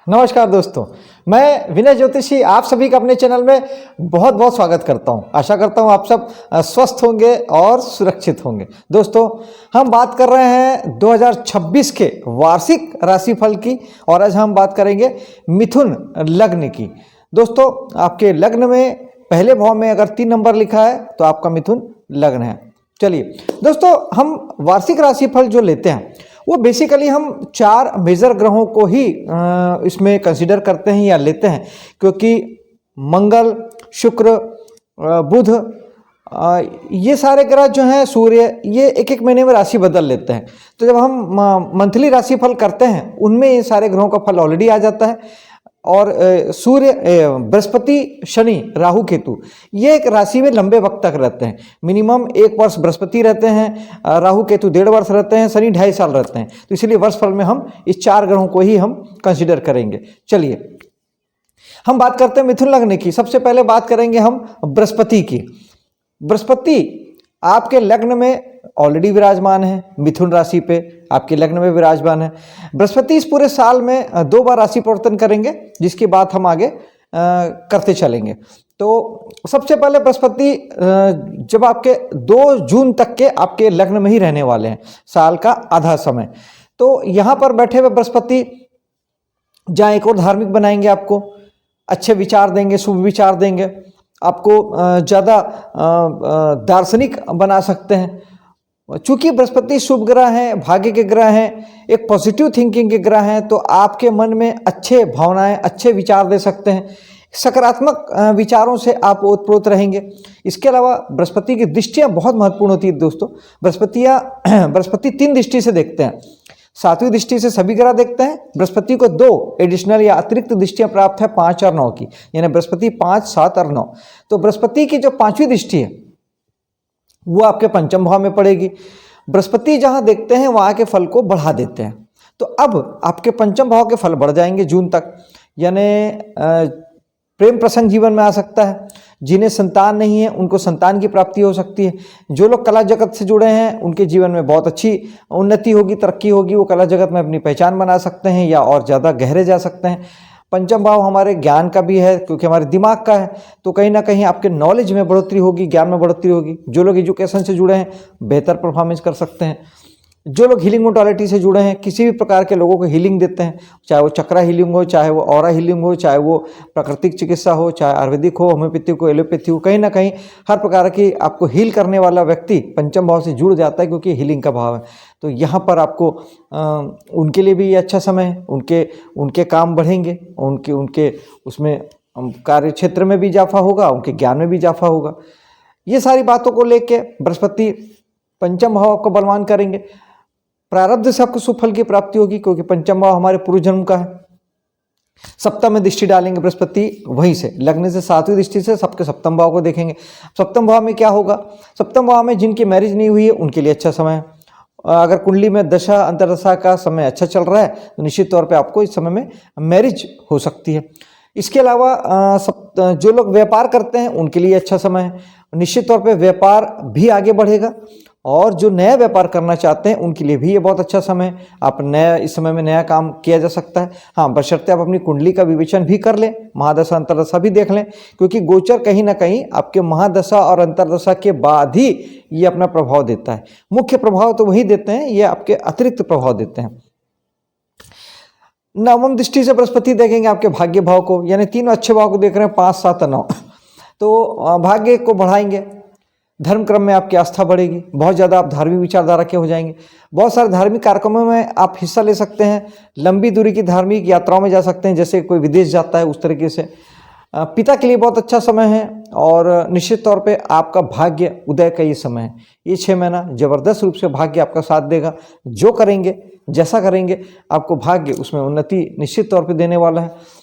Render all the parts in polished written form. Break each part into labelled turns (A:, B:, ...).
A: नमस्कार दोस्तों, मैं विनय ज्योतिषी आप सभी का अपने चैनल में बहुत बहुत स्वागत करता हूं। आशा करता हूं आप सब स्वस्थ होंगे और सुरक्षित होंगे। दोस्तों, हम बात कर रहे हैं 2026 के वार्षिक राशिफल की और आज हम बात करेंगे मिथुन लग्न की। दोस्तों, आपके लग्न में पहले भाव में अगर 3 नंबर लिखा है तो आपका मिथुन लग्न है। चलिए दोस्तों, हम वार्षिक राशिफल जो लेते हैं वो बेसिकली हम 4 मेजर ग्रहों को ही इसमें कंसीडर करते हैं या लेते हैं, क्योंकि मंगल, शुक्र, बुध, ये सारे ग्रह जो हैं, सूर्य, ये एक एक महीने में राशि बदल लेते हैं। तो जब हम मंथली राशिफल करते हैं उनमें ये सारे ग्रहों का फल ऑलरेडी आ जाता है। और सूर्य, बृहस्पति, शनि, राहु, केतु, ये एक राशि में लंबे वक्त तक रहते हैं। मिनिमम 1 वर्ष बृहस्पति रहते हैं, राहु केतु 1.5 वर्ष रहते हैं, शनि 2.5 साल रहते हैं। तो इसलिए वर्ष फल में हम इस 4 ग्रहों को ही हम कंसिडर करेंगे। चलिए हम बात करते हैं मिथुन लग्न की। सबसे पहले बात करेंगे हम बृहस्पति की। बृहस्पति आपके लग्न में ऑलरेडी विराजमान है, मिथुन राशि पे आपके लग्न में विराजमान है। बृहस्पति इस पूरे साल में 2 बार राशि परिवर्तन करेंगे, जिसकी बात हम आगे करते चलेंगे। तो सबसे पहले बृहस्पति जब आपके 2 जून तक के आपके लग्न में ही रहने वाले हैं, साल का आधा समय। तो यहाँ पर बैठे हुए बृहस्पति जहाँ एक और धार्मिक बनाएंगे, आपको अच्छे विचार देंगे, शुभ विचार देंगे, आपको ज़्यादा दार्शनिक बना सकते हैं। चूंकि बृहस्पति शुभ ग्रह हैं, भाग्य के ग्रह हैं, एक पॉजिटिव थिंकिंग के ग्रह हैं, तो आपके मन में अच्छे भावनाएं, अच्छे विचार दे सकते हैं। सकारात्मक विचारों से आप ओतप्रोत रहेंगे। इसके अलावा बृहस्पति की दृष्टियां बहुत महत्वपूर्ण होती है दोस्तों। बृहस्पति 3 दृष्टि से देखते हैं। 7वीं दृष्टि से सभी ग्रह देखते हैं। बृहस्पति को 2 एडिशनल या अतिरिक्त दृष्टियां प्राप्त है, 5 और 9 की, यानी बृहस्पति 5, 7 और 9। तो बृहस्पति की जो 5वीं दृष्टि है वो आपके पंचम भाव में पड़ेगी। बृहस्पति जहां देखते हैं वहां के फल को बढ़ा देते हैं। तो अब आपके पंचम भाव के फल बढ़ जाएंगे जून तक, यानी प्रेम प्रसंग जीवन में आ सकता है। जिन्हें संतान नहीं है उनको संतान की प्राप्ति हो सकती है। जो लोग कला जगत से जुड़े हैं उनके जीवन में बहुत अच्छी उन्नति होगी, तरक्की होगी। वो कला जगत में अपनी पहचान बना सकते हैं या और ज़्यादा गहरे जा सकते हैं। पंचम भाव हमारे ज्ञान का भी है, क्योंकि हमारे दिमाग का है। तो कहीं ना कहीं आपके नॉलेज में बढ़ोतरी होगी, ज्ञान में बढ़ोतरी होगी। जो लोग एजुकेशन से जुड़े हैं बेहतर परफॉर्मेंस कर सकते हैं। जो लोग हीलिंग मोडालिटी से जुड़े हैं, किसी भी प्रकार के लोगों को हीलिंग देते हैं, चाहे वो चक्रा हीलिंग हो, चाहे वो ऑरा हीलिंग हो, चाहे वो प्राकृतिक चिकित्सा हो, चाहे आयुर्वेदिक हो, होम्योपैथिक हो, एलोपैथी हो, कहीं ना कहीं हर प्रकार की आपको हील करने वाला व्यक्ति पंचम भाव से जुड़ जाता है, क्योंकि हीलिंग का भाव है। तो यहाँ पर आपको उनके लिए भी ये अच्छा समय है। उनके काम बढ़ेंगे, उनके उसमें कार्य क्षेत्र में भी इजाफा होगा, उनके ज्ञान में भी इजाफा होगा। ये सारी बातों को लेके बृहस्पति पंचम भाव आपको बलवान करेंगे। प्रारब्ध से आपको सुफल की प्राप्ति होगी, क्योंकि पंचम भाव हमारे पूर्व जन्म का है। सप्तम में दृष्टि डालेंगे बृहस्पति, वहीं से लग्न से 7वीं दृष्टि से सबके सप्तम भाव को देखेंगे। सप्तम भाव में क्या होगा? सप्तम भाव में जिनकी मैरिज नहीं हुई है उनके लिए अच्छा समय है। अगर कुंडली में दशा अंतर्दशा का समय अच्छा चल रहा है तो निश्चित तौर पे आपको इस समय में मैरिज हो सकती है। इसके अलावा जो लोग व्यापार करते हैं उनके लिए अच्छा समय है। निश्चित तौर पे व्यापार भी आगे बढ़ेगा। और जो नया व्यापार करना चाहते हैं उनके लिए भी ये बहुत अच्छा समय है। आप इस समय में नया काम किया जा सकता है। हाँ, बशर्ते आप अपनी कुंडली का विवेचन भी कर लें, महादशा अंतर्दशा भी देख लें, क्योंकि गोचर कहीं ना कहीं आपके महादशा और अंतर्दशा के बाद ही ये अपना प्रभाव देता है। मुख्य प्रभाव तो वही देते हैं, ये आपके अतिरिक्त प्रभाव देते हैं। 9वीं दृष्टि से बृहस्पति देखेंगे आपके भाग्य भाव को, यानी 3 अच्छे भाव को देख रहे हैं, 5, 7 और 9। तो भाग्य को बढ़ाएंगे। धर्म क्रम में आपकी आस्था बढ़ेगी, बहुत ज़्यादा आप धार्मिक विचारधारा के हो जाएंगे। बहुत सारे धार्मिक कार्यक्रमों में आप हिस्सा ले सकते हैं। लंबी दूरी की धार्मिक यात्राओं में जा सकते हैं, जैसे कोई विदेश जाता है उस तरीके से। पिता के लिए बहुत अच्छा समय है। और निश्चित तौर पे आपका भाग्य उदय का ये समय है। ये 6 महीना जबरदस्त रूप से भाग्य आपका साथ देगा। जो करेंगे, जैसा करेंगे, आपको भाग्य उसमें उन्नति निश्चित तौर पे देने वाला है।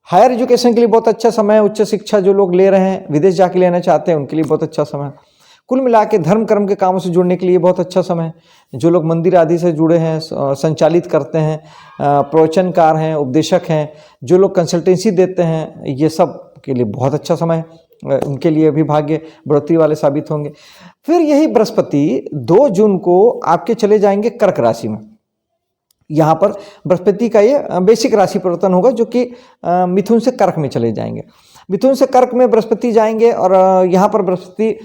A: हायर एजुकेशन के लिए बहुत अच्छा समय है। उच्च शिक्षा जो लोग ले रहे हैं, विदेश जाके लेना चाहते हैं, उनके लिए बहुत अच्छा समय है। कुल मिला के धर्म कर्म के कामों से जुड़ने के लिए बहुत अच्छा समय है। जो लोग मंदिर आदि से जुड़े हैं, संचालित करते हैं, प्रवचनकार हैं, उपदेशक हैं, जो लोग कंसल्टेंसी देते हैं, ये सब के लिए बहुत अच्छा समय है। उनके लिए भी भाग्य बढ़ोतरी वाले साबित होंगे। फिर यही बृहस्पति 2 जून को आपके चले जाएंगे कर्क राशि में। यहाँ पर बृहस्पति का ये बेसिक राशि परिवर्तन होगा, जो कि मिथुन से कर्क में चले जाएंगे। मिथुन से कर्क में बृहस्पति जाएंगे और यहाँ पर बृहस्पति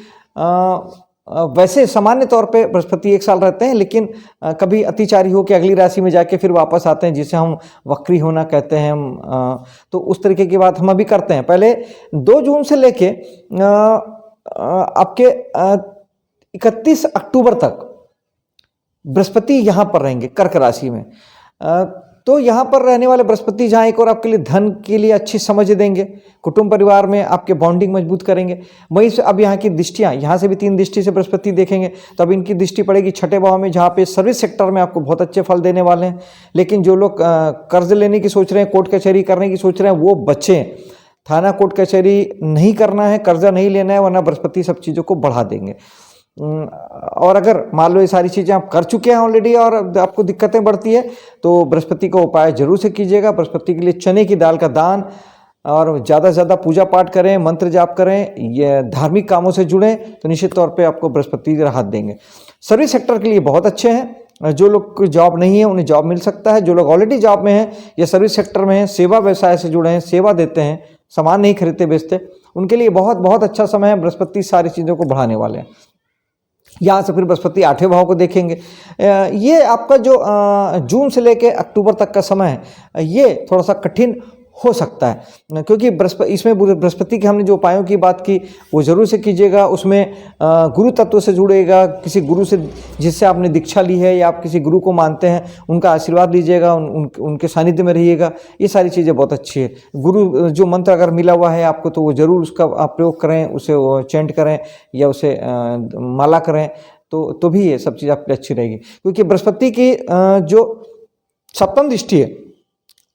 A: वैसे सामान्य तौर पे बृहस्पति 1 साल रहते हैं, लेकिन कभी अतिचारी हो के अगली राशि में जाके फिर वापस आते हैं, जिसे हम वक्री होना कहते हैं। तो उस तरीके की बात हम अभी करते हैं। पहले 2 जून से लेके आपके 31 अक्टूबर तक बृहस्पति यहाँ पर रहेंगे कर्क राशि में। तो यहाँ पर रहने वाले बृहस्पति जहाँ एक और आपके लिए धन के लिए अच्छी समझ देंगे, कुटुंब परिवार में आपके बॉन्डिंग मजबूत करेंगे। वहीं से अब यहाँ की दृष्टियाँ, यहाँ से भी 3 दृष्टि से बृहस्पति देखेंगे, तो अब इनकी दृष्टि पड़ेगी 6ठे भाव में, जहाँ पे सर्विस सेक्टर में आपको बहुत अच्छे फल देने वाले हैं। लेकिन जो लोग कर्ज लेने की सोच रहे हैं, कोर्ट कचहरी करने की सोच रहे हैं, वो बचें। थाना कोर्ट कचहरी नहीं करना है, कर्जा नहीं लेना है, वरना बृहस्पति सब चीज़ों को बढ़ा देंगे। और अगर मान लो ये सारी चीज़ें आप कर चुके हैं ऑलरेडी और आपको दिक्कतें बढ़ती है, तो बृहस्पति का उपाय जरूर से कीजिएगा। बृहस्पति के लिए चने की दाल का दान और ज़्यादा से ज़्यादा पूजा पाठ करें, मंत्र जाप करें, ये धार्मिक कामों से जुड़ें, तो निश्चित तौर पे आपको बृहस्पति राहत देंगे। सर्विस सेक्टर के लिए बहुत अच्छे हैं। जो लोग को जॉब नहीं है उन्हें जॉब मिल सकता है। जो लोग ऑलरेडी जॉब में हैं या सर्विस सेक्टर में हैं, सेवा व्यवसाय से जुड़े हैं, सेवा देते हैं, सामान नहीं खरीदते बेचते, उनके लिए बहुत बहुत अच्छा समय है। बृहस्पति सारी चीज़ों को बढ़ाने वाले हैं। यहाँ से फिर बृहस्पति 8वें भाव को देखेंगे। ये आपका जो जून से लेके अक्टूबर तक का समय है, ये थोड़ा सा कठिन हो सकता है, क्योंकि इसमें बृहस्पति के हमने जो उपायों की बात की वो जरूर से कीजिएगा। उसमें गुरु तत्व से जुड़ेगा, किसी गुरु से जिससे आपने दीक्षा ली है या आप किसी गुरु को मानते हैं, उनका आशीर्वाद लीजिएगा, उनके सानिध्य में रहिएगा। ये सारी चीज़ें बहुत अच्छी है। गुरु जो मंत्र अगर मिला हुआ है आपको, तो वो जरूर उसका आप प्रयोग करें, उसे चैंट करें या उसे माला करें, तो भी ये सब चीज़ आपके अच्छी रहेगी। क्योंकि बृहस्पति की जो 7वीं दृष्टि है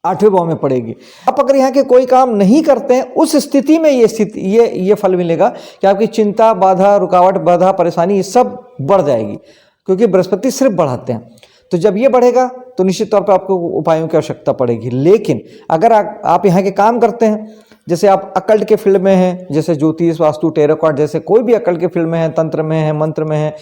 A: 8वें भाव में पड़ेगी। आप अगर यहाँ के कोई काम नहीं करते हैं, उस स्थिति में ये फल मिलेगा कि आपकी चिंता, बाधा, रुकावट, बाधा, परेशानी ये सब बढ़ जाएगी, क्योंकि बृहस्पति सिर्फ बढ़ाते हैं। तो जब ये बढ़ेगा तो निश्चित तौर पर आपको उपायों की आवश्यकता पड़ेगी। लेकिन अगर आप यहाँ के काम करते हैं, जैसे आप अकल्ट के फील्ड में हैं, जैसे ज्योतिष, वास्तु, टेरो कार्ड, जैसे कोई भी अकल्ट के फील्ड में है, तंत्र में है, मंत्र में है,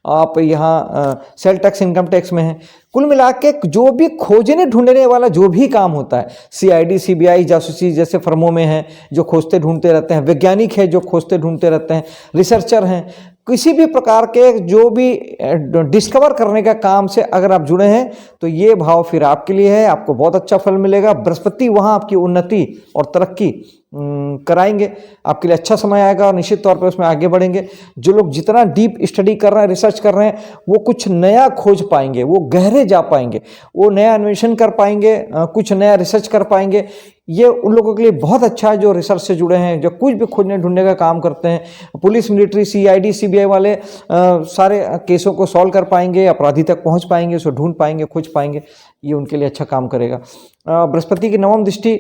A: आप यहाँ सेल टैक्स, इनकम टैक्स में है, कुल मिला के जो भी खोजने ढूंढने वाला जो भी काम होता है, CID, CBI, जासूसी जैसे फर्मों में है जो खोजते ढूंढते रहते हैं, वैज्ञानिक है जो खोजते ढूंढते रहते हैं, रिसर्चर हैं, किसी भी प्रकार के जो भी डिस्कवर करने का काम से अगर आप जुड़े हैं, तो ये भाव फिर आपके लिए है। आपको बहुत अच्छा फल मिलेगा। बृहस्पति वहाँ आपकी उन्नति और तरक्की कराएंगे। आपके लिए अच्छा समय आएगा और निश्चित तौर पर उसमें आगे बढ़ेंगे। जो लोग जितना डीप स्टडी कर रहे हैं, रिसर्च कर रहे हैं, वो कुछ नया खोज पाएंगे, वो गहरे जा पाएंगे, वो नया अन्वेषण कर पाएंगे, कुछ नया रिसर्च कर पाएंगे। ये उन लोगों के लिए बहुत अच्छा है जो रिसर्च से जुड़े हैं, जो कुछ भी खोजने ढूंढने का काम करते हैं। पुलिस, मिलिट्री, CID, CBI वाले सारे केसों को सॉल्व कर पाएंगे, अपराधी तक पहुंच पाएंगे, उसे ढूंढ पाएंगे, खोज पाएंगे। ये उनके लिए अच्छा काम करेगा। बृहस्पति की 9वीं दृष्टि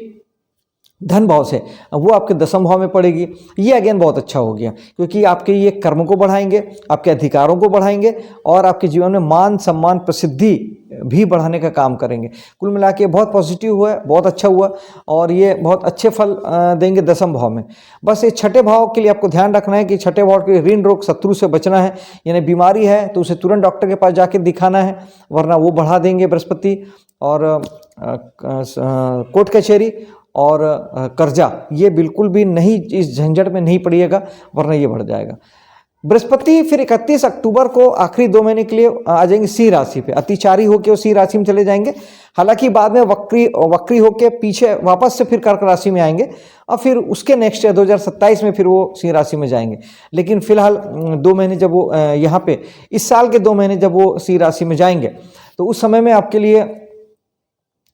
A: धन भाव से, वो आपके 10वें भाव में पड़ेगी। ये अगेन बहुत अच्छा हो गया, क्योंकि आपके ये कर्म को बढ़ाएंगे, आपके अधिकारों को बढ़ाएंगे और आपके जीवन में मान, सम्मान, प्रसिद्धि भी बढ़ाने का काम करेंगे। कुल मिला के बहुत पॉजिटिव हुआ, बहुत अच्छा हुआ और ये बहुत अच्छे फल देंगे 10वें भाव में। बस ये 6ठे भाव के लिए आपको ध्यान रखना है कि 6ठे भाव के ऋण, रोग, शत्रु से बचना है। यानी बीमारी है तो उसे तुरंत डॉक्टर के पास जाके दिखाना है, वरना वो बढ़ा देंगे बृहस्पति। और कोर्ट कचहरी और कर्जा, ये बिल्कुल भी नहीं, इस झंझट में नहीं पड़िएगा, वरना ये बढ़ जाएगा। बृहस्पति फिर 31 अक्टूबर को आखिरी 2 महीने के लिए आ जाएंगे सिंह राशि पे। अतिचारी होकर वो सिंह राशि में चले जाएंगे। हालांकि बाद में वक्री होकर पीछे वापस से फिर कर्क राशि में आएंगे और फिर उसके नेक्स्ट ईयर 2027 में फिर वो सिंह राशि में जाएंगे। लेकिन फिलहाल 2 महीने जब वो यहाँ पे इस साल के 2 महीने जब वो सिंह राशि में जाएंगे, तो उस समय में आपके लिए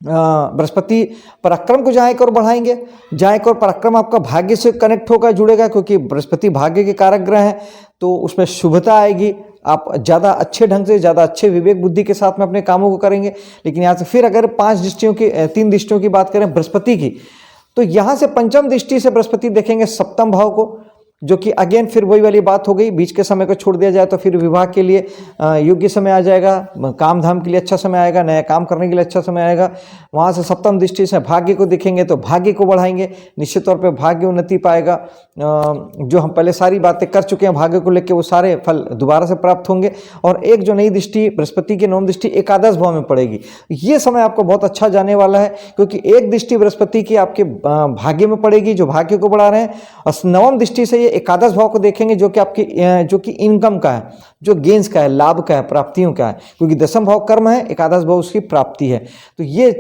A: बृहस्पति पराक्रम को जहाँ एक और बढ़ाएंगे। जहाँ एक और पराक्रम आपका भाग्य से कनेक्ट होकर जुड़ेगा, क्योंकि बृहस्पति भाग्य के कारक ग्रह हैं, तो उसमें शुभता आएगी। आप ज़्यादा अच्छे ढंग से, ज़्यादा अच्छे विवेक बुद्धि के साथ में अपने कामों को करेंगे। लेकिन यहाँ से फिर अगर 3 दृष्टियों की बात करें बृहस्पति की, तो यहाँ से 5वीं दृष्टि से बृहस्पति देखेंगे 7वें भाव को जो कि अगेन फिर वही वाली बात हो गई, बीच के समय को छोड़ दिया जाए तो फिर विवाह के लिए योग्य समय आ जाएगा, काम धाम के लिए अच्छा समय आएगा, नया काम करने के लिए अच्छा समय आएगा। वहाँ से सप्तम दृष्टि से भाग्य को देखेंगे तो भाग्य को बढ़ाएंगे, निश्चित तौर पे भाग्य उन्नति पाएगा। जो हम पहले सारी बातें कर चुके हैं भाग्य को लेकर, वो सारे फल दोबारा से प्राप्त होंगे। और एक जो नई दृष्टि बृहस्पति की नवम दृष्टि एकादश भाव में पड़ेगी, ये समय आपको बहुत अच्छा जाने वाला है, क्योंकि एक दृष्टि बृहस्पति की आपके भाग्य में पड़ेगी जो भाग्य को बढ़ा रहे हैं, और नवम दृष्टि से एकादश भाव को देखेंगे जो कि आपकी जो कि इनकम का है, जो गेंस का है, लाभ का है, प्राप्तियों का है, क्योंकि दशम भाव कर्म है, एकादश भाव उसकी प्राप्ति है। तो ये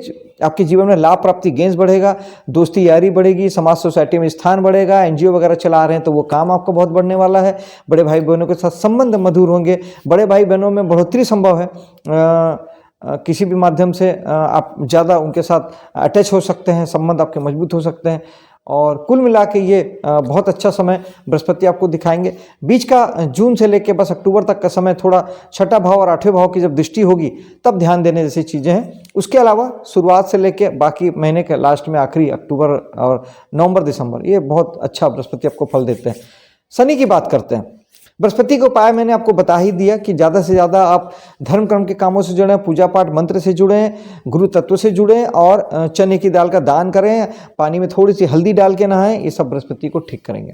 A: आपके जीवन में लाभ प्राप्ति गेंस बढ़ेगा, दोस्ती यारी बढ़ेगी, समाज सोसाइटी में स्थान बढ़ेगा, एनजीओ वगैरह चला रहे हैं तो वो काम आपको बहुत बढ़ने वाला है। बड़े भाई बहनों के साथ संबंध मधुर होंगे, बड़े भाई बहनों में बढ़ोतरी संभव है, किसी भी माध्यम से आप ज़्यादा उनके साथ अटैच हो सकते हैं, संबंध आपके मजबूत हो सकते हैं। और कुल मिला के ये बहुत अच्छा समय बृहस्पति आपको दिखाएंगे। बीच का जून से लेकर बस अक्टूबर तक का समय थोड़ा छठा भाव और आठवें भाव की जब दृष्टि होगी तब ध्यान देने जैसी चीज़ें हैं। उसके अलावा शुरुआत से लेकर बाकी महीने के लास्ट में आखिरी अक्टूबर और नवंबर दिसंबर ये बहुत अच्छा बृहस्पति आपको फल देते हैं। शनि की बात करते हैं। बृहस्पति को उपाय मैंने आपको बता ही दिया कि ज़्यादा से ज़्यादा आप धर्म कर्म के कामों से जुड़ें, पूजा पाठ मंत्र से जुड़ें, गुरु तत्व से जुड़ें और चने की दाल का दान करें, पानी में थोड़ी सी हल्दी डाल के नहाएं, ये सब बृहस्पति को ठीक करेंगे।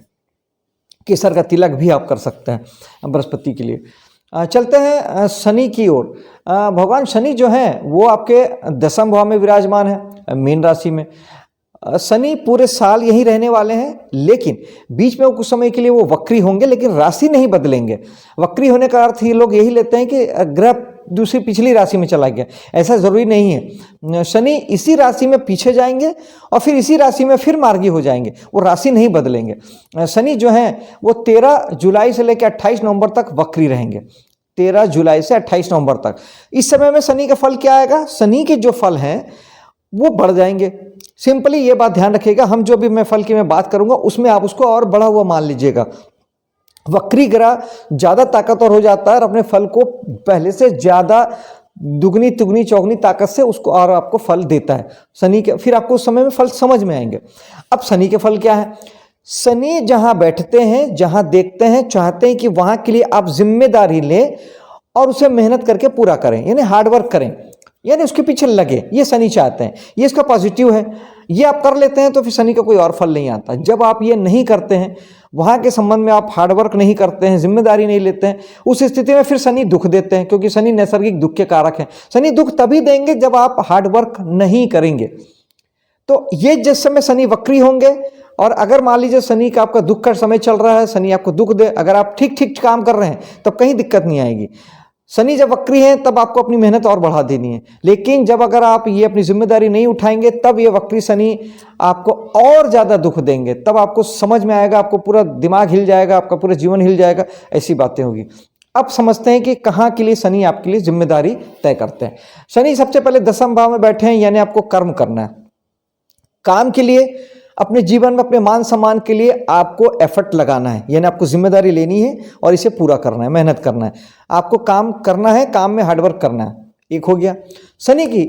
A: केसर का तिलक भी आप कर सकते हैं बृहस्पति के लिए। चलते हैं शनि की ओर। भगवान शनि जो हैं वो आपके दशम भाव में विराजमान है, मीन राशि में। शनि पूरे साल यहीं रहने वाले हैं, लेकिन बीच में वो कुछ समय के लिए वो वक्री होंगे, लेकिन राशि नहीं बदलेंगे। वक्री होने का अर्थ ये लोग यही लेते हैं कि ग्रह दूसरी पिछली राशि में चला गया, ऐसा जरूरी नहीं है। शनि इसी राशि में पीछे जाएंगे और फिर इसी राशि में फिर मार्गी हो जाएंगे, वो राशि नहीं बदलेंगे। शनि जो हैं वो 13 जुलाई से लेकर 28 नवंबर तक वक्री रहेंगे, 13 जुलाई से 28 नवंबर तक। इस समय में शनि का फल क्या आएगा? शनि के जो फल हैं वो बढ़ जाएंगे। सिंपली ये बात ध्यान रखिएगा, हम जो भी मैं फल की मैं बात करूंगा उसमें आप उसको और बढ़ा हुआ मान लीजिएगा। वक्री ग्रह ज़्यादा ताकतवर हो जाता है और अपने फल को पहले से ज़्यादा दुगनी तिगुनी चौगनी ताकत से उसको और आपको फल देता है शनि के। फिर आपको उस समय में फल समझ में आएंगे। अब शनि के फल क्या है? शनि जहाँ बैठते हैं, जहाँ देखते हैं, चाहते हैं कि वहाँ के लिए आप जिम्मेदारी लें और उसे मेहनत करके पूरा करें, यानी हार्डवर्क करें, यानी उसके पीछे लगे, ये शनि चाहते हैं। ये इसका पॉजिटिव है। ये आप कर लेते हैं तो फिर शनि का कोई और फल नहीं आता। जब आप ये नहीं करते हैं, वहाँ के संबंध में आप हार्डवर्क नहीं करते हैं, जिम्मेदारी नहीं लेते हैं, उस स्थिति में फिर शनि दुख देते हैं, क्योंकि शनि नैसर्गिक दुख के कारक हैं। शनि दुख तभी देंगे जब आप हार्डवर्क नहीं करेंगे। तो ये जिस समय शनि वक्री होंगे और अगर मान लीजिए शनि का आपका दुख का समय चल रहा है, शनि आपको दुख दे, अगर आप ठीक ठीक काम कर रहे हैं तब कहीं दिक्कत नहीं आएगी। शनि जब वक्री है तब आपको अपनी मेहनत और बढ़ा देनी है, लेकिन जब अगर आप ये अपनी जिम्मेदारी नहीं उठाएंगे तब ये वक्री शनि आपको और ज़्यादा दुख देंगे। तब आपको समझ में आएगा, आपको पूरा दिमाग हिल जाएगा, आपका पूरा जीवन हिल जाएगा, ऐसी बातें होगी। अब समझते हैं कि कहाँ के लिए शनि आपके लिए जिम्मेदारी तय करते हैं। शनि सबसे पहले दशम भाव में बैठे हैं, यानी आपको कर्म करना है। काम के लिए, अपने जीवन में अपने मान सम्मान के लिए आपको एफर्ट लगाना है, यानी आपको जिम्मेदारी लेनी है और इसे पूरा करना है, मेहनत करना है। आपको काम करना है, काम में हार्डवर्क करना है। एक हो गया। शनि की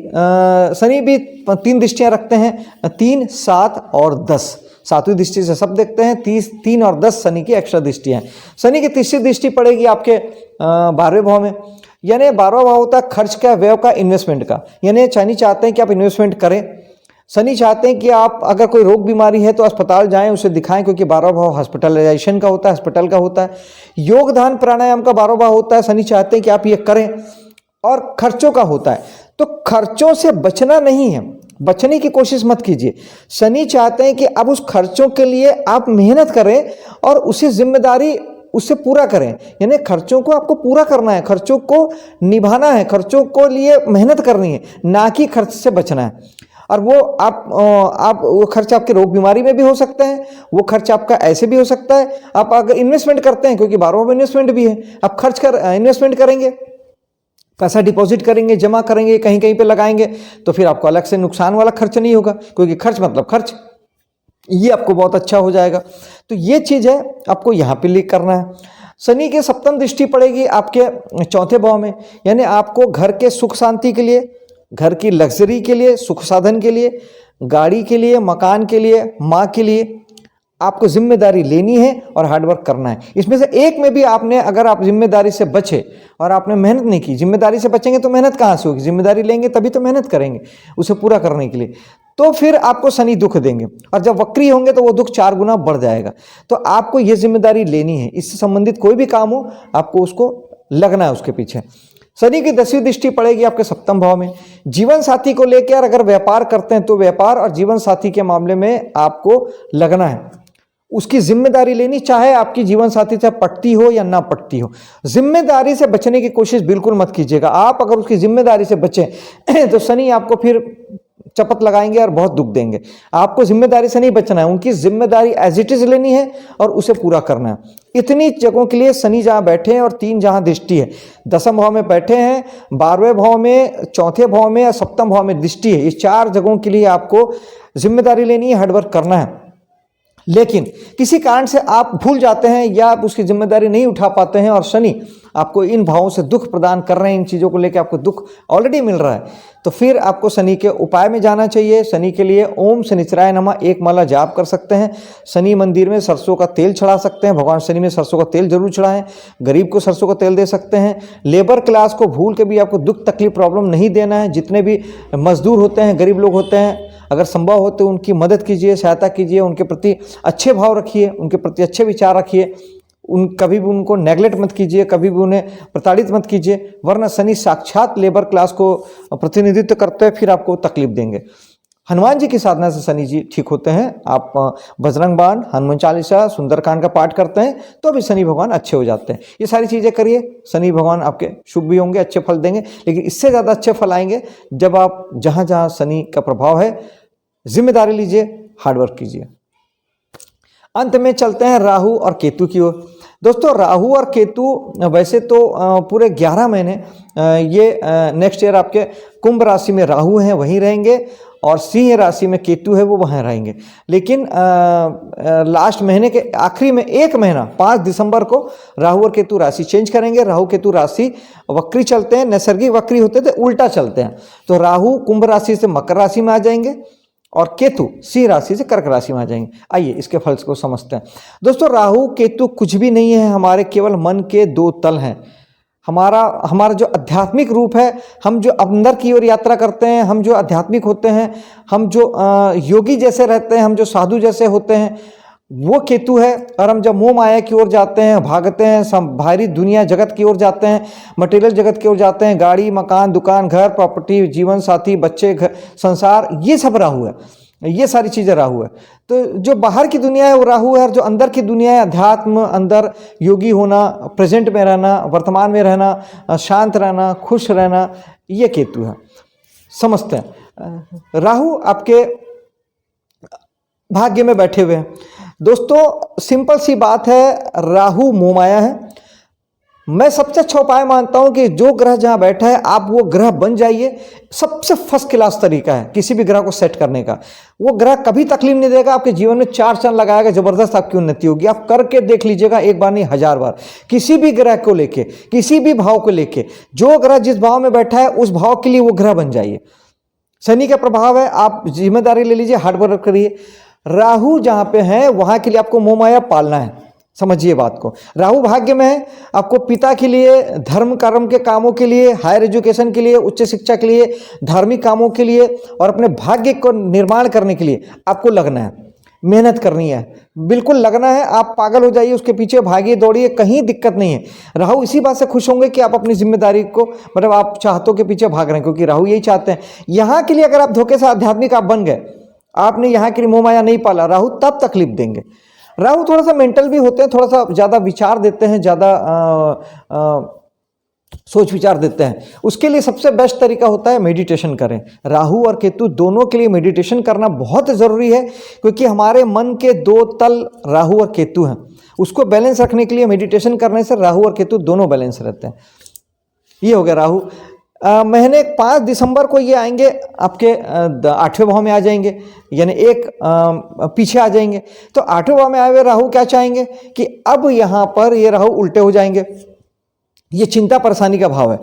A: शनि भी 3 दृष्टियां रखते हैं, 3, 7 और 10। 7वीं दृष्टि से सब देखते हैं, 3 और 10 शनि की एक्स्ट्रा दृष्टियां हैं। शनि की तीसरी दृष्टि पड़ेगी आपके 12वें भाव में, यानी 12वां भाव होता है खर्च का, व्यय का, इन्वेस्टमेंट का। यानी शनि चाहते हैं कि आप इन्वेस्टमेंट करें। शनि चाहते हैं कि आप अगर कोई रोग बीमारी है तो अस्पताल जाएं, उसे दिखाएं, क्योंकि 12वां भाव हॉस्पिटलाइजेशन का होता है, हॉस्पिटल का होता है। योग ध्यान प्राणायाम का 12वां भाव होता है, शनि चाहते हैं कि आप ये करें। और खर्चों का होता है, तो खर्चों से बचना नहीं है, बचने की कोशिश मत कीजिए। शनि चाहते हैं कि अब उस खर्चों के लिए आप मेहनत करें और उसी जिम्मेदारी उससे पूरा करें, यानी खर्चों को आपको पूरा करना है, खर्चों को निभाना है, खर्चों को लिए मेहनत करनी है, ना कि खर्च से बचना है। और वो आप वो खर्च आपके रोग बीमारी में भी हो सकता है, वो खर्च आपका ऐसे भी हो सकता है। आप अगर इन्वेस्टमेंट करते हैं, क्योंकि 12वां में इन्वेस्टमेंट भी है, आप इन्वेस्टमेंट करेंगे, पैसा डिपॉजिट करेंगे, जमा करेंगे, कहीं कहीं पे लगाएंगे, तो फिर आपको अलग से नुकसान वाला खर्च नहीं होगा, क्योंकि खर्च मतलब खर्च, ये आपको बहुत अच्छा हो जाएगा। तो ये चीज़ है, आपको यहाँ पे लिख करना है। शनि के सप्तम दृष्टि पड़ेगी आपके 4थे भाव में, यानी आपको घर के सुख शांति के लिए, घर की लग्जरी के लिए, सुख साधन के लिए, गाड़ी के लिए, मकान के लिए, माँ के लिए, आपको जिम्मेदारी लेनी है और हार्डवर्क करना है। इसमें से एक में भी आपने, अगर आप जिम्मेदारी से बचे और आपने मेहनत नहीं की, जिम्मेदारी से बचेंगे तो मेहनत कहाँ से होगी, जिम्मेदारी लेंगे तभी तो मेहनत करेंगे उसे पूरा करने के लिए, तो फिर आपको शनि दुख देंगे और जब वक्री होंगे तो वो दुख 4 गुना बढ़ जाएगा। तो आपको ये जिम्मेदारी लेनी है, इससे संबंधित कोई भी काम हो आपको उसको लगना है उसके पीछे। शनि की 10वीं दृष्टि पड़ेगी आपके 7वें भाव में। जीवन साथी को लेकर अगर व्यापार करते हैं तो व्यापार और जीवन साथी के मामले में आपको लगना है, उसकी जिम्मेदारी लेनी, चाहे आपकी जीवन साथी से पटती हो या ना पटती हो। जिम्मेदारी से बचने की कोशिश बिल्कुल मत कीजिएगा। आप अगर उसकी जिम्मेदारी से बचें तो शनि आपको फिर चपत लगाएंगे और बहुत दुख देंगे। आपको जिम्मेदारी से नहीं बचना है, उनकी जिम्मेदारी एज इट इज लेनी है और उसे पूरा करना है। इतनी जगहों के लिए शनि जहां बैठे हैं और 3 जहां दृष्टि है, 10वें भाव में बैठे हैं, 12वें भाव में, 4थे भाव में और 7वें भाव में दृष्टि है, इस 4 जगहों के लिए आपको जिम्मेदारी लेनी है, हार्डवर्क करना है। लेकिन किसी कारण से आप भूल जाते हैं या आप उसकी जिम्मेदारी नहीं उठा पाते हैं और शनि आपको इन भावों से दुख प्रदान कर रहे हैं, इन चीज़ों को लेकर आपको दुख ऑलरेडी मिल रहा है, तो फिर आपको शनि के उपाय में जाना चाहिए। शनि के लिए ओम शनिचराय नमः 1 माला जाप कर सकते हैं। शनि मंदिर में सरसों का तेल चढ़ा सकते हैं, भगवान शनि में सरसों का तेल जरूर चढ़ाएं। गरीब को सरसों का तेल दे सकते हैं। लेबर क्लास को भूल के भी आपको दुख तकलीफ प्रॉब्लम नहीं देना है। जितने भी मजदूर होते हैं, गरीब लोग होते हैं, अगर संभव हो तो उनकी मदद कीजिए, सहायता कीजिए, उनके प्रति अच्छे भाव रखिए, उनके प्रति अच्छे विचार रखिए, कभी भी उनको नेगलेक्ट मत कीजिए, कभी भी उन्हें प्रताड़ित मत कीजिए, वरना शनि साक्षात लेबर क्लास को प्रतिनिधित्व करते हैं, फिर आपको तकलीफ देंगे। हनुमान जी की साधना से शनि जी ठीक होते हैं। आप बजरंग बाण, हनुमान चालीसा, सुंदरकांड का पाठ करते हैं तो भी शनि भगवान अच्छे हो जाते हैं। ये सारी चीज़ें करिए, शनि भगवान आपके शुभ भी होंगे, अच्छे फल देंगे। लेकिन इससे ज़्यादा अच्छे फल आएंगे जब आप जहाँ जहाँ शनि का प्रभाव है जिम्मेदारी लीजिए, हार्डवर्क कीजिए। अंत में चलते हैं राहु और केतु की ओर। दोस्तों, राहु और केतु वैसे तो पूरे 11 महीने ये नेक्स्ट ईयर आपके कुंभ राशि में राहु हैं वहीं रहेंगे और सिंह राशि में केतु है वो वहाँ रहेंगे। लेकिन लास्ट महीने के आखिरी में 1 महीना 5 दिसंबर को राहु और केतु राशि चेंज करेंगे। राहु केतु राशि वक्री चलते हैं, नैसर्गिक वक्री होते थे, उल्टा चलते हैं। तो राहु कुंभ राशि से मकर राशि में आ जाएंगे और केतु सिंह राशि से कर्क राशि में आ जाएंगे। आइए इसके फल को समझते हैं। दोस्तों, राहु केतु कुछ भी नहीं है, हमारे केवल मन के 2 तल हैं। हमारा जो आध्यात्मिक रूप है, हम जो अंदर की ओर यात्रा करते हैं, हम जो आध्यात्मिक होते हैं, हम जो योगी जैसे रहते हैं, हम जो साधु जैसे होते हैं, वो केतु है। और हम जब मोह माया की ओर जाते हैं, भागते हैं, बाहरी दुनिया जगत की ओर जाते हैं, मटेरियल जगत की ओर जाते हैं, गाड़ी मकान दुकान घर प्रॉपर्टी जीवन साथी बच्चे घर संसार, ये सब राहु है, ये सारी चीज़ें राहु है। तो जो बाहर की दुनिया है वो राहु है और जो अंदर की दुनिया है, अध्यात्म, अंदर योगी होना, प्रेजेंट में रहना, वर्तमान में रहना, शांत रहना, खुश रहना, ये केतु है। समझते हैं। राहु आपके भाग्य में बैठे हुए हैं। दोस्तों, सिंपल सी बात है, राहु मोहमाया है। मैं सबसे अच्छा उपाय मानता हूं कि जो ग्रह जहां बैठा है आप वो ग्रह बन जाइए। सबसे फर्स्ट क्लास तरीका है किसी भी ग्रह को सेट करने का। वो ग्रह कभी तकलीफ नहीं देगा, आपके जीवन में 4 चांद लगाएगा, जबरदस्त आपकी उन्नति होगी। आप करके देख लीजिएगा, एक बार नहीं 1000 बार। किसी भी ग्रह को लेके, किसी भी भाव को लेके, जो ग्रह जिस भाव में बैठा है उस भाव के लिए वो ग्रह बन जाइए। शनि का प्रभाव है, आप जिम्मेदारी ले लीजिए, हार्डवर्क करिए। राहु जहां पे है वहां के लिए आपको मोह माया पालना है। समझिए बात को। राहु भाग्य में है, आपको पिता के लिए, धर्म कर्म के कामों के लिए, हायर एजुकेशन के लिए, उच्च शिक्षा के लिए, धार्मिक कामों के लिए और अपने भाग्य को निर्माण करने के लिए आपको लगना है, मेहनत करनी है, बिल्कुल लगना है। आप पागल हो जाइए, उसके पीछे भागिए दौड़िए, कहीं दिक्कत नहीं है। राहु इसी बात से खुश होंगे कि आप अपनी जिम्मेदारी को, मतलब आप चाहतों के पीछे भाग रहे हैं, क्योंकि राहु यही चाहते हैं। यहाँ के लिए अगर आप धोखे से आध्यात्मिक आप बन गए, आपने यहाँ के लिए मोह माया नहीं पाला, राहु तब तकलीफ देंगे। राहु थोड़ा सा मेंटल भी होते हैं, थोड़ा सा ज़्यादा विचार देते हैं, ज़्यादा सोच विचार देते हैं। उसके लिए सबसे बेस्ट तरीका होता है मेडिटेशन करें। राहु और केतु दोनों के लिए मेडिटेशन करना बहुत ज़रूरी है, क्योंकि हमारे मन के 2 तल राहु और केतु हैं। उसको बैलेंस रखने के लिए मेडिटेशन करने से राहु और केतु दोनों बैलेंस रहते हैं। ये हो गया राहु। महीने 5 दिसंबर को ये आएंगे, आपके 8वें भाव में आ जाएंगे, यानी एक पीछे आ जाएंगे। तो 8वें भाव में आए हुए राहु क्या चाहेंगे कि अब यहाँ पर ये राहु उल्टे हो जाएंगे, ये चिंता परेशानी का भाव है।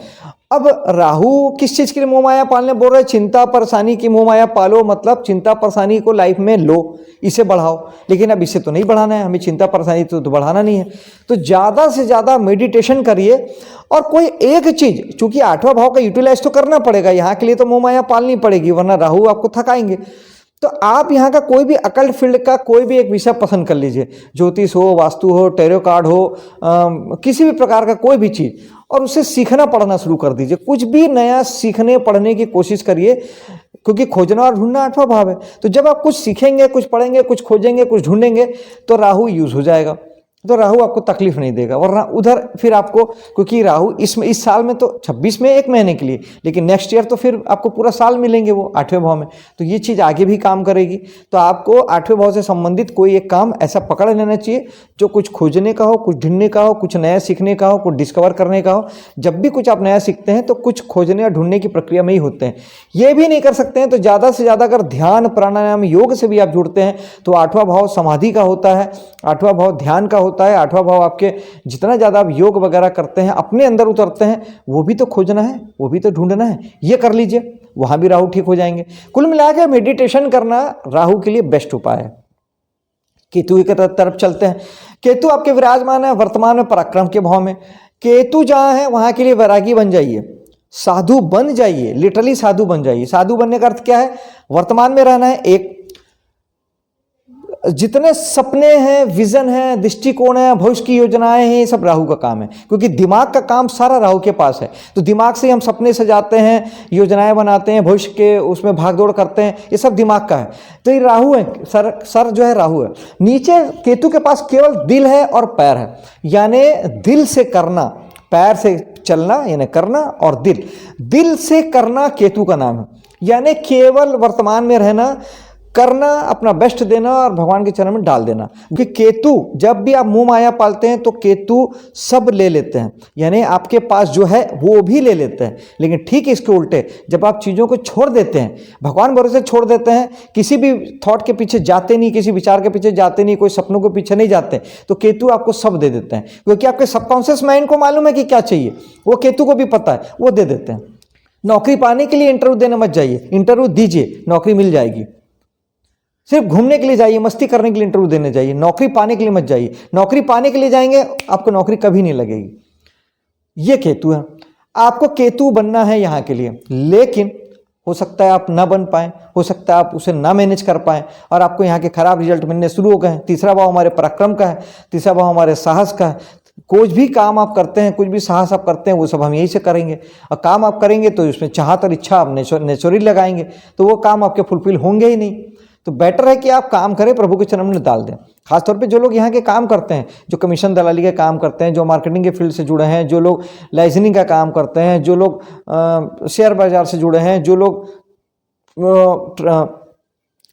A: अब राहु किस चीज के लिए मोह माया पालने बोल रहे हैं? चिंता परेशानी की मोह माया पालो, मतलब चिंता परेशानी को लाइफ में लो, इसे बढ़ाओ। लेकिन अब इसे तो नहीं बढ़ाना है, हमें चिंता परेशानी तो बढ़ाना नहीं है। तो ज़्यादा से ज़्यादा मेडिटेशन करिए और कोई एक चीज़, चूंकि 8वां भाव का यूटिलाइज तो करना पड़ेगा, यहाँ के लिए तो मोह माया पालनी पड़ेगी, वरना राहु आपको थकाएंगे। तो आप यहाँ का कोई भी अकल्ट फील्ड का कोई भी एक विषय पसंद कर लीजिए, ज्योतिष हो, वास्तु हो, टैरो कार्ड हो, किसी भी प्रकार का कोई भी चीज़, और उसे सीखना पढ़ना शुरू कर दीजिए। कुछ भी नया सीखने पढ़ने की कोशिश करिए, क्योंकि खोजना और ढूंढना 8वां भाव है। तो जब आप कुछ सीखेंगे, कुछ पढ़ेंगे, कुछ खोजेंगे, कुछ ढूंढेंगे, तो राहु यूज हो जाएगा, तो राहु आपको तकलीफ नहीं देगा। वरना उधर फिर आपको, क्योंकि राहु इस साल में तो 26 में 1 महीने के लिए, लेकिन नेक्स्ट ईयर तो फिर आपको पूरा साल मिलेंगे वो 8वें भाव में, तो ये चीज़ आगे भी काम करेगी। तो आपको 8वें भाव से संबंधित कोई एक काम ऐसा पकड़ लेना चाहिए जो कुछ खोजने का हो, कुछ ढूंढने का हो, कुछ नया सीखने का हो, कुछ डिस्कवर करने का हो। जब भी कुछ आप नया सीखते हैं तो कुछ खोजने और ढूंढने की प्रक्रिया में ही होते हैं। ये भी नहीं कर सकते हैं तो ज़्यादा से ज़्यादा अगर ध्यान, प्राणायाम, योग से भी आप जुड़ते हैं तो 8वां भाव समाधि का होता है, 8वां भाव ध्यान का होता है। 8वां भाव आपके जितना ज़्यादा आप योग वगैरह करते हैं, अपने अंदर उतरते हैं, वो भी तो खोजना है, वो भी तो ढूंढना है, ये कर लीजिए, वहाँ भी राहु ठीक हो जाएंगे। कुल मिलाकर मेडिटेशन करना राहु के लिए बेस्ट उपाय है। केतु की तरफ चलते हैं। केतु आपके विराजमान है वर्तमान में पराक्रम के भाव में। केतु जहाँ है वहाँ के लिए वैरागी बन जाइए, साधु बन जाइए, लिटरली साधु बन जाइए। साधु बनने का अर्थ क्या है? वर्तमान में रहना है। एक जितने सपने हैं, विजन है, दृष्टिकोण है, भविष्य की योजनाएं हैं, ये सब राहु का काम है, क्योंकि दिमाग का काम सारा राहु के पास है। तो दिमाग से हम सपने सजाते हैं, योजनाएं बनाते हैं, भविष्य के उसमें भागदौड़ करते हैं, ये सब दिमाग का है। तो ये राहु है, सर जो है राहु है। नीचे केतु के पास केवल दिल है और पैर है, यानी दिल से करना, पैर से चलना यानी करना, और दिल से करना केतु का नाम है। यानी केवल वर्तमान में रहना, करना, अपना बेस्ट देना और भगवान के चरण में डाल देना। क्योंकि केतु जब भी आप मोह माया पालते हैं तो केतु सब ले लेते हैं, यानी आपके पास जो है वो भी ले लेते हैं। लेकिन ठीक इसके उल्टे, जब आप चीज़ों को छोड़ देते हैं, भगवान भरोसे छोड़ देते हैं, किसी भी थॉट के पीछे जाते नहीं, किसी विचार के पीछे जाते नहीं, कोई सपनों के पीछे नहीं जाते, तो केतु आपको सब दे देते हैं। क्योंकि आपके सबकॉन्शियस माइंड को मालूम है कि क्या चाहिए, वो केतु को भी पता है, वो दे देते हैं। नौकरी पाने के लिए इंटरव्यू देने मत जाइए, इंटरव्यू दीजिए, नौकरी मिल जाएगी। सिर्फ घूमने के लिए जाइए, मस्ती करने के लिए इंटरव्यू देने जाइए, नौकरी पाने के लिए मत जाइए। नौकरी पाने के लिए जाएंगे, आपको नौकरी कभी नहीं लगेगी। ये केतु है, आपको केतु बनना है यहाँ के लिए, लेकिन हो सकता है आप ना बन पाए, हो सकता है आप उसे ना मैनेज कर पाए और आपको यहाँ के खराब रिजल्ट मिलने शुरू हो गए। तीसरा भाव हमारे पराक्रम का है, तीसरा भाव हमारे साहस का है। कुछ भी काम आप करते हैं, कुछ भी साहस आप करते हैं, वो सब हम यही से करेंगे। और काम आप करेंगे तो उसमें चाहत और इच्छा आप नेचुरली लगाएंगे, तो वो काम आपके फुलफिल होंगे ही नहीं। तो बेटर है कि आप काम करें, प्रभु के चरण में डाल दें। खासतौर पे जो लोग यहाँ के काम करते हैं, जो कमीशन दलाली के काम करते हैं, जो मार्केटिंग के फील्ड से जुड़े हैं, जो लोग लाइसेंसिंग का काम करते हैं, जो लोग शेयर बाजार से जुड़े हैं, जो लोग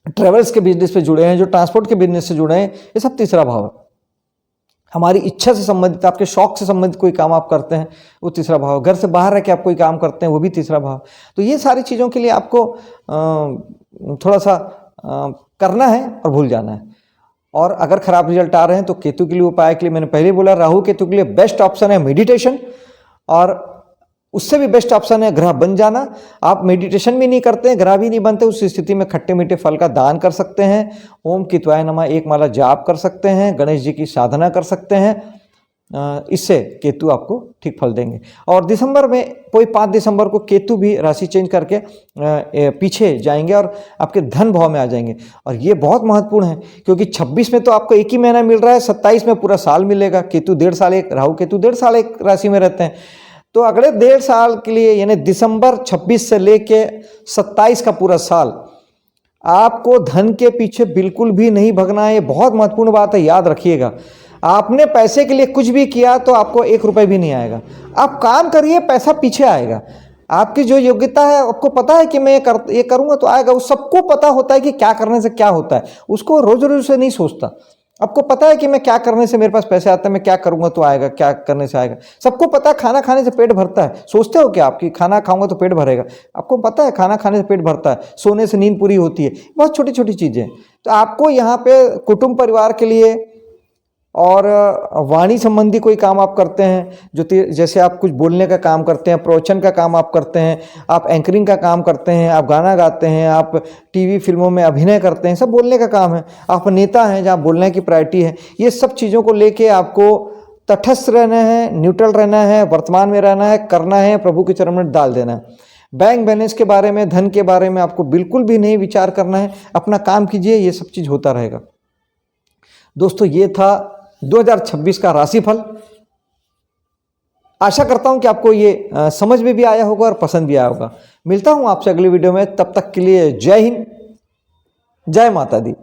A: ट्रेवल्स के बिजनेस पे जुड़े हैं, जो ट्रांसपोर्ट के बिजनेस से जुड़े हैं, ये सब तीसरा भाव है। हमारी इच्छा से संबंधित, आपके शौक से संबंधित कोई काम आप करते हैं, वो तीसरा भाव। घर से बाहर रह के आप कोई काम करते हैं, वो भी तीसरा भाव। तो ये सारी चीज़ों के लिए आपको थोड़ा सा करना है और भूल जाना है। और अगर खराब रिजल्ट आ रहे हैं तो केतु के लिए उपाय के लिए मैंने पहले बोला, राहु केतु के लिए बेस्ट ऑप्शन है मेडिटेशन, और उससे भी बेस्ट ऑप्शन है ग्रह बन जाना। आप मेडिटेशन भी नहीं करते हैं, ग्रह भी नहीं बनते, उस स्थिति में खट्टे मीठे फल का दान कर सकते हैं, ओम केतुवाय नमः 1 माला जाप कर सकते हैं, गणेश जी की साधना कर सकते हैं। इससे केतु आपको ठीक फल देंगे। और दिसंबर में कोई 5 दिसंबर को केतु भी राशि चेंज करके पीछे जाएंगे और आपके धन भाव में आ जाएंगे। और ये बहुत महत्वपूर्ण है, क्योंकि 26 में तो आपको 1 ही महीना मिल रहा है, 27 में पूरा साल मिलेगा। केतु 1.5 साल एक, राहु केतु 1.5 साल एक राशि में रहते हैं। तो अगले 1.5 साल के लिए, यानी दिसंबर 26 से लेके 27 का पूरा साल, आपको धन के पीछे बिल्कुल भी नहीं भगना है। ये बहुत महत्वपूर्ण बात है, याद रखिएगा। आपने पैसे के लिए कुछ भी किया तो आपको 1 रुपये भी नहीं आएगा। आप काम करिए, पैसा पीछे आएगा। आपकी जो योग्यता है, आपको पता है कि मैं ये करूँगा तो आएगा। उस सबको पता होता है कि क्या करने से क्या होता है, उसको रोज रोज से नहीं सोचता। आपको पता है कि मैं क्या करने से मेरे पास पैसे आते हैं, मैं क्या करूँगा तो आएगा, क्या करने से आएगा। सबको पता है खाना खाने से पेट भरता है। सोचते हो क्या आपकी खाना खाऊंगा तो पेट भरेगा? आपको पता है खाना खाने से पेट भरता है, सोने से नींद पूरी होती है। बहुत छोटी छोटी चीज़ें। तो आपको यहाँ पे कुटुंब परिवार के लिए और वाणी संबंधी कोई काम आप करते हैं, जैसे आप कुछ बोलने का काम करते हैं, प्रवचन का काम आप करते हैं, आप एंकरिंग का काम करते हैं, आप गाना गाते हैं, आप टीवी फिल्मों में अभिनय करते हैं, सब बोलने का काम है। आप नेता हैं जहाँ बोलने की प्रायोरिटी है। ये सब चीज़ों को लेके आपको तटस्थ रहना है, न्यूट्रल रहना है, वर्तमान में रहना है, करना है, प्रभु के चरण में डाल देना है। बैंक बैलेंस के बारे में, धन के बारे में आपको बिल्कुल भी नहीं विचार करना है। अपना काम कीजिए, ये सब चीज़ होता रहेगा। दोस्तों, ये था 2026 का राशिफल। आशा करता हूं कि आपको ये समझ में भी आया होगा और पसंद भी आया होगा। मिलता हूं आपसे अगली वीडियो में, तब तक के लिए जय हिंद, जय माता दी।